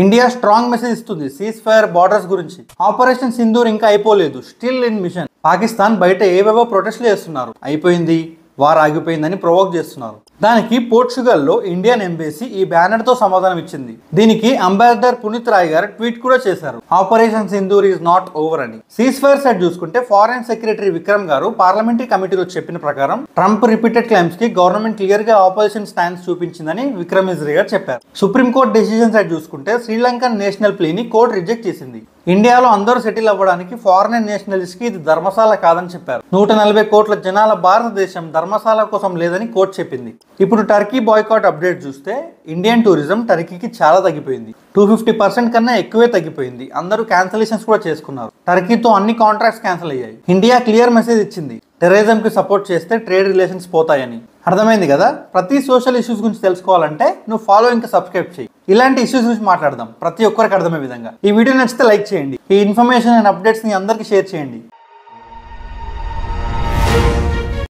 India strong message ఇస్తుంది cease fire borders గురించి. Operation Sindoor ఇంకా అయిపోలేదు, స్టిల్ ఇన్ మిషన్. పాకిస్తాన్ బయట ఏవేవో ప్రొటెస్ట్లు చేస్తున్నారు, అయిపోయింది వార్ ఆగిపోయిందని ప్రొవోక్ చేస్తున్నారు. దానికి పోర్చుగల్లో ఇండియన్ ఎంబసీ ఈ బ్యానర్ తో సమాధానం ఇచ్చింది. దీనికి అంబాసిడర్ పునీత్ రాయ్ గారు ట్వీట్ కూడా చేశారు, operation Sindoor is not over అని. సీజ్ ఫైర్ సైడ్ చూసుకుంటే ఫారెన్ సెక్రటరీ విక్రమ్ గారు పార్లమెంటరీ కమిటీలో చెప్పిన ప్రకారం ట్రంప్ రిపీటెడ్ క్లైమ్స్ కి గవర్నమెంట్ క్లియర్ గా ఆపోజిషన్ స్టాండ్స్ చూపించిందని విక్రమ్ మిశ్రీ గారు చెప్పారు. సుప్రీంకోర్టు డెసిషన్ సైడ్ చూసుకుంటే శ్రీలంకన్ నేషనల్ ప్లీని కోర్టు రిజెక్ట్ చేసింది. ఇండియాలో అందరూ సెటిల్ అవ్వడానికి ఫారిన్ నేషనలిస్ట్ కి ఇది ధర్మశాల కాదని చెప్పారు. 140 కోట్ల జనాల భారతదేశం ధర్మశాల కోసం లేదని కోర్టు చెప్పింది. ఇప్పుడు టర్కీ బాయ్కాట్ అప్డేట్ చూస్తే ఇండియన్ టూరిజం టర్కీకి చాలా తగ్గిపోయింది. 250% కన్నా ఎక్కువే తగ్గిపోయింది. అందరూ క్యాన్సిలేషన్స్ కూడా చేసుకున్నారు. టర్కీతో అన్ని కాంట్రాక్ట్స్ క్యాన్సిల్ అయ్యాయి. ఇండియా క్లియర్ మెసేజ్ ఇచ్చింది, టెర్రరిజం కి సపోర్ట్ చేస్తే ట్రేడ్ రిలేషన్స్ పోతాయని. అర్థమైంది కదా. ప్రతి సోషల్ ఇష్యూస్ గురించి తెలుసుకోవాలంటే నువ్వు ఫాలో ఇంకా సబ్స్క్రైబ్ చేయి. ఇలాంటి ఇష్యూస్ గురించి మాట్లాడదాం ప్రతి ఒక్కరికి అర్థమయ్యే విధంగా. ఈ వీడియో నచ్చితే లైక్ చేయండి. ఈ ఇన్ఫర్మేషన్ అండ్ అప్డేట్స్ ని అందరికీ షేర్ చేయండి.